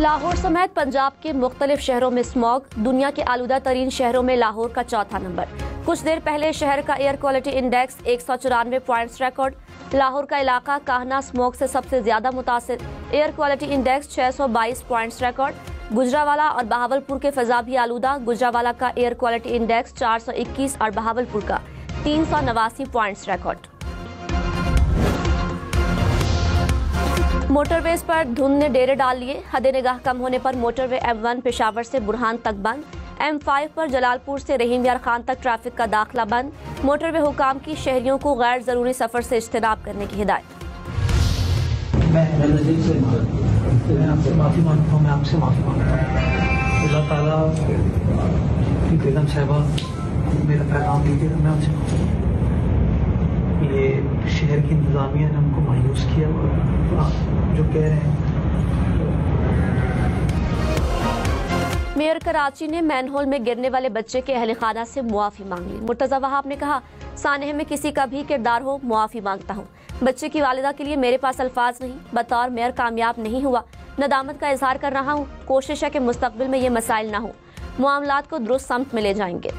लाहौर समेत पंजाब के मुख्तलिफ शहरों में स्मॉग, दुनिया के आलूदा तरीन शहरों में लाहौर का चौथा नंबर। कुछ देर पहले शहर का air quality index 194 points record. Lahore का इलाका काहना स्मॉग से सबसे ज्यादा मुतासिर, air quality index 622 points record. Gujranwala और बहावलपुर के फजा भी आलूदा, गुजरावाला का एयर क्वालिटी इंडेक्स 421 और बहावलपुर का 389 पॉइंट्स रिकॉर्ड। मोटरवेज पर धुंध ने डेरे डाल लिए, हदे निगाह कम होने पर मोटरवे M1 पेशावर से बुरहान तक बंद, M5 पर जलालपुर से रहीम यार खान तक ट्रैफिक का दाखिला बंद। मोटरवे हुकाम की शहरियों को गैर जरूरी सफर से इज्तिनाब करने की हिदायत। मैं आपसे माफी मांगता हूँ, अल्लाह ताला की बेगम साहिबा मेरा पैगाम दीजिए। मैं आपसे ये शहर की इंतजामिया ने हमको मायूस किया और जो कह रहे हैं। मेयर कराची ने मैनहोल में गिरने वाले बच्चे के अहल खाना से मुआफी मांग ली। मुर्तजा वहाब ने कहा, सानह में किसी का भी किरदार हो, मुआफी मांगता हूँ। बच्चे की वालिदा के लिए मेरे पास अल्फाज नहीं, बतौर मेयर कामयाब नहीं हुआ, नदामत का इजहार कर रहा हूँ। कोशिश है कि मुस्तकबिल में ये मसाइल न हो, मामलात को दुरुस्त समत में ले जाएंगे।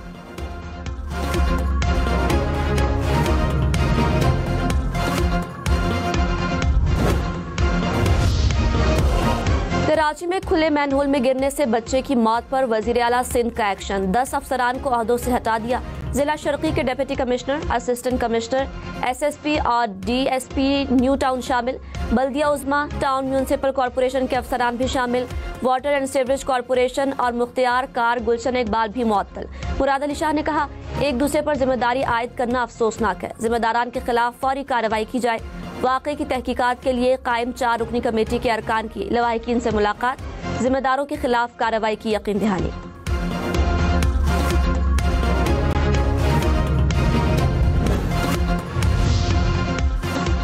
कराची में खुले मैनहोल में गिरने से बच्चे की मौत पर वजीर आला सिंध का एक्शन, 10 अफसरान को ओहदों से हटा दिया। जिला शर्की के deputy commissioner, assistant commissioner, SSP और DSP न्यू टाउन शामिल। बल्दिया उज़्मा, टाउन म्यूनसिपल कॉरपोरेशन के अफसरान भी शामिल। वाटर एंड सीवरेज कॉरपोरेशन और मुख्तियार कार गुलशन इकबाल भी मुअत्तल। मुराद अली शाह ने कहा, एक दूसरे पर जिम्मेदारी आयद करना अफसोसनाक है, जिम्मेदारान के खिलाफ फौरी कार्रवाई की जाए। वाक़े की तहकीकात के लिए कायम 4 रुकनी कमेटी के अरकान की लवाहिकीन से मुलाकात, जिम्मेदारों के खिलाफ कार्रवाई की यकीन दहानी।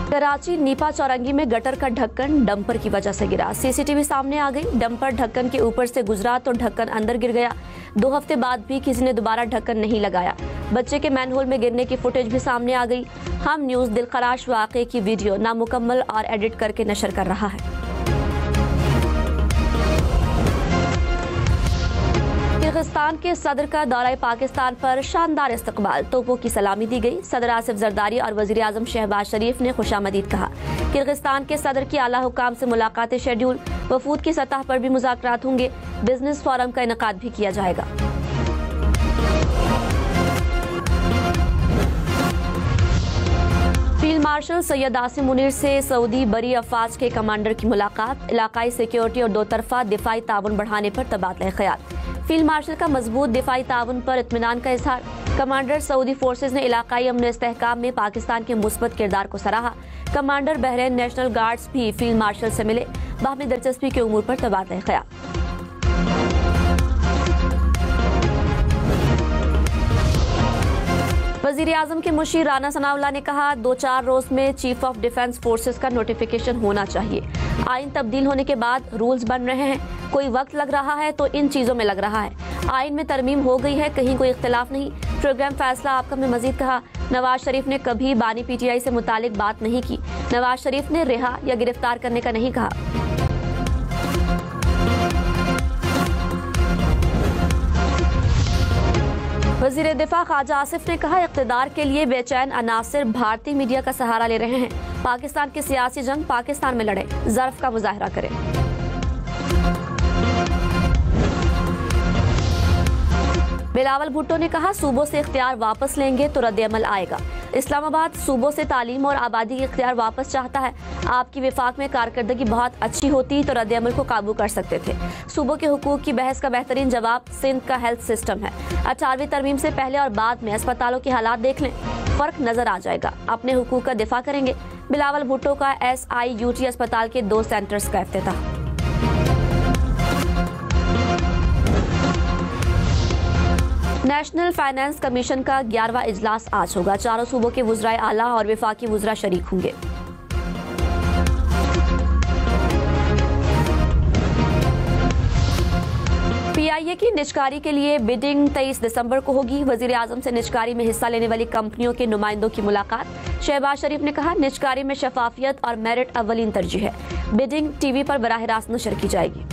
कराची नीपा चौरंगी में गटर का ढक्कन डंपर की वजह से गिरा, CCTV सामने आ गई। डंपर ढक्कन के ऊपर से गुजरा तो ढक्कन अंदर गिर गया। 2 हफ्ते बाद भी किसी ने दोबारा ढक्कन नहीं लगाया। बच्चे के मैनहोल में गिरने की फुटेज भी सामने आ गई। हम न्यूज़ दिलखराश वाक़े की वीडियो नामुकम्मल और एडिट करके नशर कर रहा है। किर्गिस्तान के सदर का दौरा पाकिस्तान पर शानदार इस्तकबाल, तोपों की सलामी दी गई। सदर आसिफ जरदारी और वजीर आजम शहबाज शरीफ ने खुशामदीद कहा। किर्गिस्तान के सदर की आला हुकाम से मुलाकातें शेड्यूल, वफूद की सतह पर भी मुज़ाकरात होंगे। बिजनेस फोरम का इनेकाद भी किया जाएगा। फील्ड मार्शल सैयद आसिम मुनीर से सऊदी बरी अफवाज के कमांडर की मुलाकात, इलाकाई सिक्योरिटी और 2 तरफा दिफाई ताउन बढ़ाने पर तबादला ख्याल। फील्ड मार्शल का मजबूत दिफाई ताउन पर इत्मीनान का इजहार। कमांडर सऊदी फोर्सेज ने इलाकाई अमन इस्तेहकाम में पाकिस्तान के मुस्बत किरदार को सराहा। कमांडर बहरीन नेशनल गार्ड्स भी फील्ड मार्शल से मिले, बाहमी दिलचस्पी के उमूर पर तबादला ख्याल। वजीर आजम के मुशीर राना सनाउल्लाह ने कहा, 2-4 रोज में चीफ ऑफ डिफेंस फोर्सेस का नोटिफिकेशन होना चाहिए। आइन तब्दील होने के बाद रूल्स बन रहे हैं, कोई वक्त लग रहा है तो इन चीजों में लग रहा है। आइन में तरमीम हो गई है, कहीं कोई इख्तिलाफ नहीं। प्रोग्राम फैसला आपका में मजीद कहा, नवाज शरीफ ने कभी बानी PTI से मुतालिक बात नहीं की। नवाज शरीफ ने रिहा या गिरफ्तार करने का नहीं कहा। वजीर दिफा ख्वाजा आसिफ ने कहा, इक़्तिदार के लिए बेचैन अनासिर भारतीय मीडिया का सहारा ले रहे हैं। पाकिस्तान की सियासी जंग पाकिस्तान में लड़े, ज़र्फ का मुजाहरा करें। बिलावल भुट्टो ने कहा, सूबों से इख्तियार वापस लेंगे तो रद्द-ए-अमल आएगा। इस्लामाबाद सूबों से तालीम और आबादी के इख्तियार वापस चाहता है। आपकी विफाक में कारकर्दगी बहुत अच्छी होती तो रद्द-ए-अमल को काबू कर सकते थे। सूबों के हुकूक की बहस का बेहतरीन जवाब सिंध का हेल्थ सिस्टम है। 18वीं तरमीम से पहले और बाद में अस्पतालों के हालात देख लें, फर्क नजर आ जाएगा। अपने हुकूक का दिफा करेंगे। बिलावल भुट्टो का SIUT अस्पताल के 2 सेंटर्स का इफ्तिताह। नेशनल फाइनेंस कमीशन का 11वां इजलास आज होगा। 4 सूबों के वुज़राए आला और विफाकी वुज़रा शरीक होंगे। PIA की निजकारी के लिए बिडिंग 23 दिसंबर को होगी। वजीर आजम से निजकारी में हिस्सा लेने वाली कंपनियों के नुमाइंदों की मुलाकात। शहबाज शरीफ ने कहा, निजकारी में शफाफियत और मेरिट अव्वलीन तरजीह है। बिडिंग TV पर बराह रास्त नशर की जाएगी।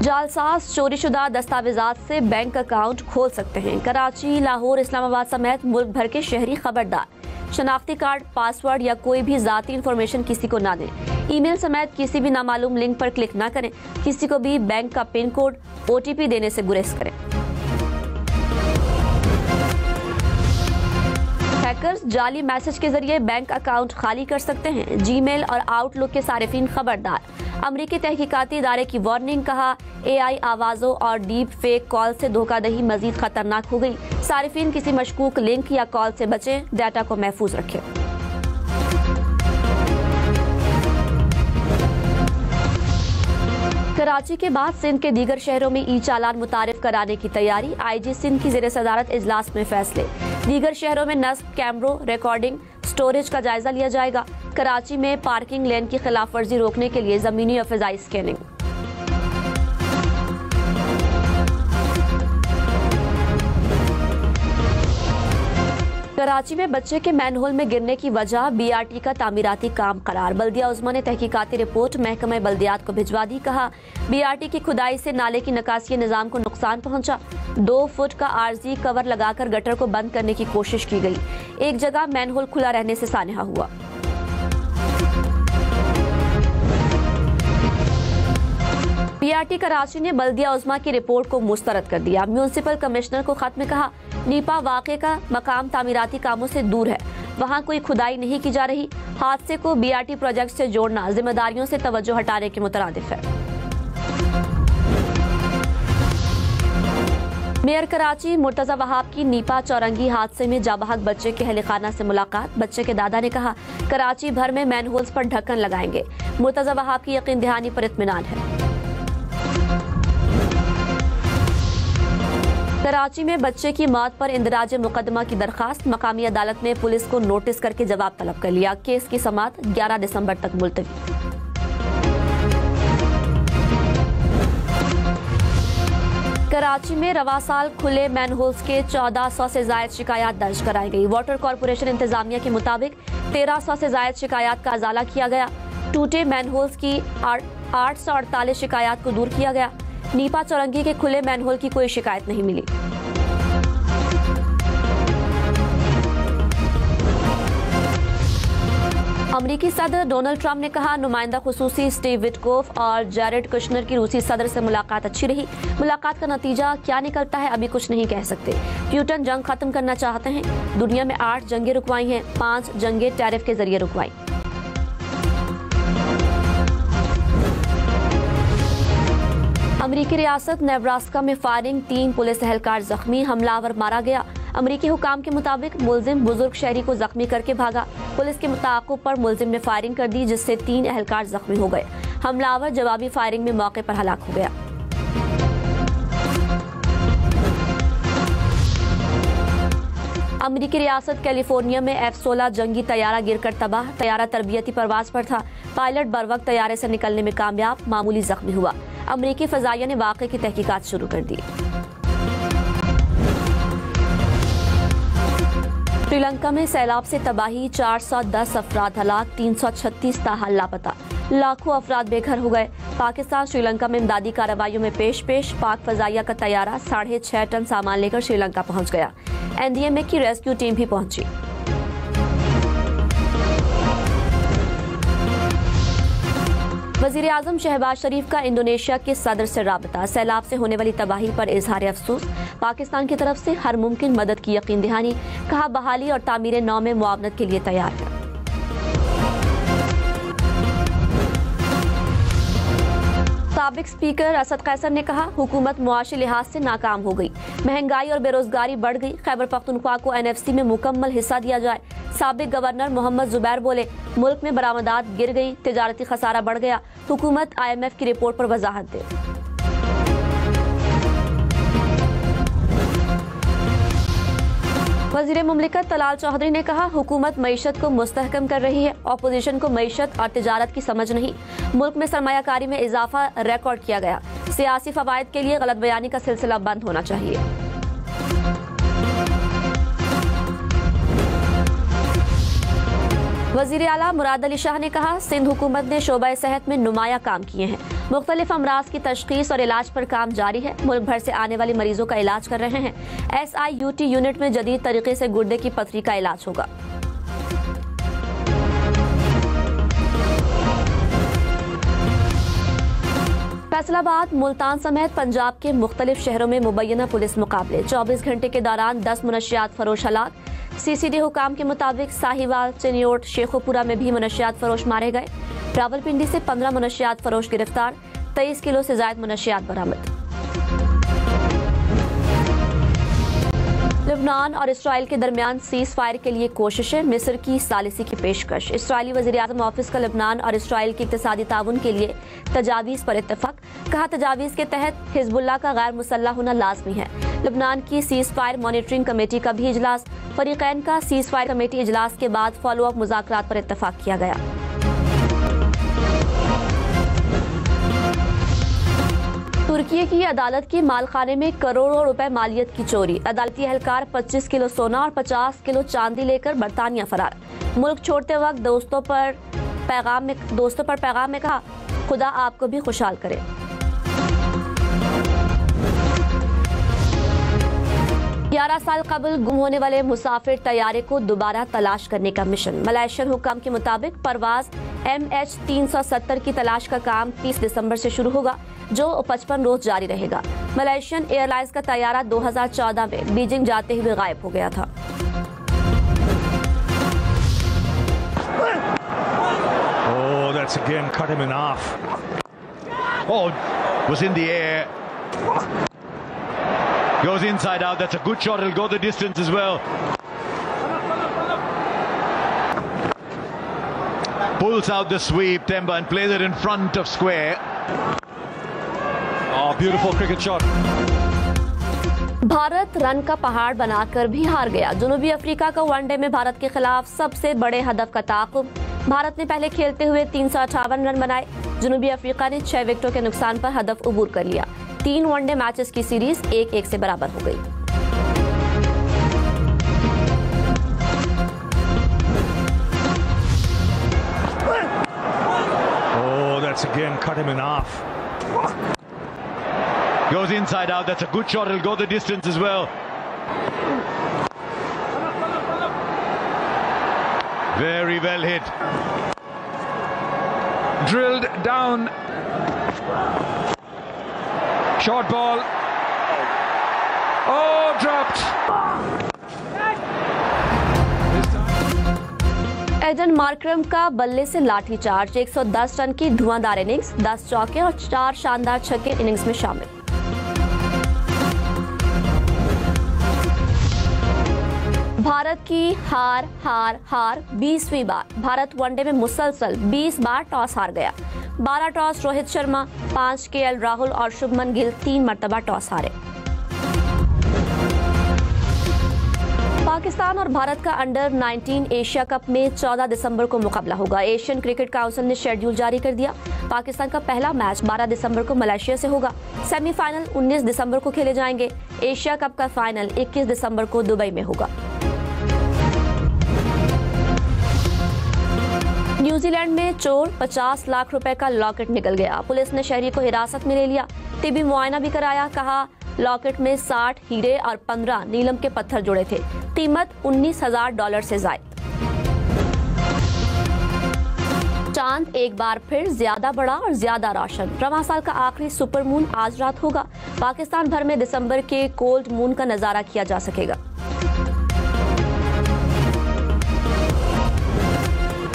जालसाज चोरीशुदा दस्तावेजात से बैंक अकाउंट खोल सकते हैं। कराची, लाहौर, इस्लामाबाद समेत मुल्क भर के शहरी खबरदार, शनाख्ती कार्ड, पासवर्ड या कोई भी जाती इंफॉर्मेशन किसी को ना दें। ईमेल समेत किसी भी नामालूम लिंक पर क्लिक ना करें। किसी को भी बैंक का पिन कोड, OTP देने से गुरेज करें। हैकर्स जाली मैसेज के जरिए बैंक अकाउंट खाली कर सकते हैं। जीमेल और आउटलुक के सारिफिन खबरदार। अमरीकी तहकीकाती इदारे की वार्निंग, कहा AI आवाजों और डीप फेक कॉल से धोखाधड़ी मजीद खतरनाक हो गई। सारिफिन किसी मशकूक लिंक या कॉल से बचें, डाटा को महफूज रखें। कराची के बाद सिंध के दीगर शहरों में ई-चालान मुतारिफ कराने की तैयारी। IG सिंध की ज़ेरे सदारत इजलास में फैसले। दीगर शहरों में नस्ब, कैमरों, रिकॉर्डिंग, स्टोरेज का जायजा लिया जाएगा। कराची में पार्किंग लेन की खिलाफ वर्जी रोकने के लिए जमीनी और फिजाई स्कैनिंग। कराची में बच्चे के मैनहोल में गिरने की वजह BRT का तामीराती काम करार। बल्दिया उज़्मा ने तहकीकाती रिपोर्ट महकमा बल्दियात को भिजवा दी। कहा BRT की खुदाई से नाले की निकासी निज़ाम को नुकसान पहुंचा। 2 फुट का आर्जी कवर लगाकर गटर को बंद करने की कोशिश की गई। एक जगह मैनहोल खुला रहने से सानहा हुआ। BRT कराची ने बल्दिया उज़्मा की रिपोर्ट को मुस्तरद कर दिया। म्यूनिसिपल कमिश्नर को खत में कहा नीपा वाक़े का मकाम तामीराती कामों से दूर है, वहाँ कोई खुदाई नहीं की जा रही। हादसे को BRT प्रोजेक्ट से जोड़ना जिम्मेदारियों से तवज्जो हटाने के मुतरादिफ है। मेयर कराची मुर्तजा वहाब की नीपा चौरंगी हादसे में जाबहक बच्चे के अहलखाना से मुलाकात। बच्चे के दादा ने कहा कराची भर में मैनहोल्स पर ढक्कन लगाएंगे। मुर्तजा वहाब की यकीन दहानी पर इत्मीनान है। कराची में बच्चे की मौत पर इंदराज मुकदमा की दरखास्त। मकामी अदालत ने पुलिस को नोटिस करके जवाब तलब कर लिया। केस की समाअत 11 दिसंबर तक मुलतवी। कराची में रवा साल खुले मैनहोल्स के 1400 से जायद शिकायत दर्ज कराई गई। वाटर कॉरपोरेशन इंतजामिया के मुताबिक 1300 से जायद शिकायत का अजाला किया गया। टूटे मैनहोल्स की 848 शिकायत को दूर किया गया। नीपा चौरंगी के खुले मैनहोल की कोई शिकायत नहीं मिली। अमरीकी सदर डोनाल्ड ट्रंप ने कहा नुमाइंदा खुसूसी स्टीव विटकोफ और जैरेड कुशनर की रूसी सदर से मुलाकात अच्छी रही। मुलाकात का नतीजा क्या निकलता है अभी कुछ नहीं कह सकते। प्यूटन जंग खत्म करना चाहते हैं। दुनिया में 8 जंगें रुकवाई हैं, 5 जंगें टैरिफ के जरिए रुकवाई। अमरीकी रियासत नेब्रास्का में फायरिंग, 3 पुलिस एहलकार जख्मी, हमलावर मारा गया। अमरीकी हुकाम के मुताबिक मुलजिम बुजुर्ग शहरी को जख्मी करके भागा। पुलिस के मुताक़ुब पर मुलजिम ने फायरिंग कर दी जिससे 3 एहलकार जख्मी हो गए। हमलावर जवाबी फायरिंग में मौके पर हलाक हो गया। अमरीकी रियासत कैलिफोर्निया में F-16 जंगी तैयारा गिरकर तबाह। तैयारा तरबियती परवाज पर था। पायलट बरवक्त तैयारे से निकलने में कामयाब, मामूली जख्मी हुआ। अमरीकी फजाइया ने वाक़े की तहकीकात शुरू कर दी। श्रीलंका में सैलाब से तबाही, 410 अफराद हलाक, 336 ताहाल लापता। लाखों अफराद बेघर हो गए। पाकिस्तान श्रीलंका में इमदादी कार्रवाइयों में पेश। पाक फजाइया का तैयारा 6.5 टन सामान लेकर श्रीलंका पहुंच गया। NDMA की रेस्क्यू टीम भी पहुंची। वज़ीर-ए-आज़म शहबाज शरीफ का इंडोनेशिया के सदर से राबता। सैलाब से होने वाली तबाही पर इजहार अफसोस। पाकिस्तान की तरफ से हर मुमकिन मदद की यकीन दहानी। कहा बहाली और तामीर नौ में मुआवनत के लिए तैयार है। साबिक स्पीकर असद कैसर ने कहा हुकूमत मुआशी लिहाज से नाकाम हो गई। महंगाई और बेरोजगारी बढ़ गई। खैबर पख्तूनख्वा को NFC में मुकम्मल हिस्सा दिया जाए। साबिक गवर्नर मोहम्मद जुबैर बोले मुल्क में बरामदात गिर गई, तिजारती खसारा बढ़ गया। हुकूमत IMF की रिपोर्ट पर वजाहत दे। वज़ीर मुमलिकत तलाल चौधरी ने कहा हुकूमत मईशत को मुस्तहकम कर रही है। अपोजिशन को मईशत और तिजारत की समझ नहीं। मुल्क में सरमायाकारी में इजाफा रिकॉर्ड किया गया। सियासी फवायद के लिए गलत बयानी का सिलसिला बंद होना चाहिए। वज़ीर आला मुराद अली शाह ने कहा सिंध हुकूमत ने शोबा सेहत में नुमाया काम किए हैं। मुख्तलिफ अमराज की तशखीस और इलाज पर काम जारी है। मुल्क भर से आने वाले मरीजों का इलाज कर रहे हैं। SIUT यूनिट में जदीद तरीके से गुर्दे की पथरी का इलाज होगा। फैसलाबाद, मुल्तान समेत पंजाब के मुख्तलिफ शहरों में मुबैना पुलिस मुकाबले। 24 घंटे के दौरान 10 मुनशियात फरोश हलाक। CCD हुकाम के मुताबिक साहिवाल, चिन्योट, शेखोपुरा में भी मुनशियात फरोश मारे गए। रावलपिंडी से 15 मुनशियात फरोश गिरफ्तार। 23 किलो से ज्यादा मुनशियात बरामद। लेबनान और इसराइल के दरमियान सीज फायर के लिए कोशिशें, मिस्र की सालिसी की पेशकश। इसराइली वज़ीर-ए-आज़म ऑफिस का लेबनान और इसराइल की इक़्तिसादी ताउन के लिए तजावीज़ पर इत्तफाक। कहा, तजावीज़ के तहत हिजबुल्लाह का गैर मुसल्लह होना लाजमी है। लेबनान की सीज फायर मॉनिटरिंग कमेटी का भी इजलास। फरीकैन का सीज फायर कमेटी इजलास के बाद फॉलो अप मुज़ाकरात पर इत्तफाक किया गया। तुर्की की अदालत की मालखाने में करोड़ों रुपए मालियत की चोरी। अदालती एहलकार 25 किलो सोना और 50 किलो चांदी लेकर बरतानिया फरार। मुल्क छोड़ते वक्त दोस्तों पर पैगाम में कहा, खुदा आपको भी खुशहाल करे। ग्यारह साल कबल गुम होने वाले मुसाफिर तैयारे को दोबारा तलाश करने का मिशन। मलेशियन हुकाम के मुताबिक परवाज MH370 की तलाश का काम 30 दिसंबर से शुरू होगा, जो 55 रोज जारी रहेगा। मलेशियन एयरलाइंस का तैयारा 2014 में बीजिंग जाते हुए गायब हो गया था। Oh, that's again cut him in half. Oh, was in the air. Goes inside out. That's a good shot. It'll go the distance as well. Pulls out the sweep, Temba, and plays it in front of square. Oh, beautiful cricket shot. Bharat run का पहाड़ बनाकर भी हार गया। जनूबी Africa का one day में भारत के खिलाफ सबसे बड़े हदफ का ताक़ुब। भारत ने पहले खेलते हुए 358 रन बनाए। जनूबी अफ्रीका ने 6 विकेटों के नुकसान पर हदफ अबूर कर लिया। 3 वनडे मैचेस की सीरीज 1-1 से बराबर हो गई। Oh, that's again cut him in half. Goes inside out. That's a good shot. It'll go the distance as well. Very well hit. Drilled down. Short ball. Oh, dropped. Aiden Markram का बल्ले से लाठी charge. 110 run की धुआंधार innings, 10 चौके और 4 शानदार छक्के innings में शामिल। भारत की हार 20वीं बार। भारत वनडे में मुसलसल 20 बार टॉस हार गया। 12 टॉस रोहित शर्मा, 5 KL राहुल और शुभमन गिल 3 मरतबा टॉस हारे। पाकिस्तान और भारत का अंडर 19 एशिया कप में 14 दिसंबर को मुकाबला होगा। एशियन क्रिकेट काउंसिल ने शेड्यूल जारी कर दिया। पाकिस्तान का पहला मैच 12 दिसंबर को मलेशिया से होगा। सेमीफाइनल 19 दिसंबर को खेले जाएंगे। एशिया कप का फाइनल 21 दिसंबर को दुबई में होगा। न्यूजीलैंड में चोर 50 लाख रुपए का लॉकेट निकल गया। पुलिस ने शहरी को हिरासत में ले लिया। तिबी मुआयना भी कराया। कहा, लॉकेट में 60 हीरे और 15 नीलम के पत्थर जुड़े थे। कीमत $19,000 से ज्यादा। चांद एक बार फिर ज्यादा बड़ा और ज्यादा रोशन। रवां साल का आखिरी सुपर मून आज रात होगा। पाकिस्तान भर में दिसंबर के कोल्ड मून का नजारा किया जा सकेगा।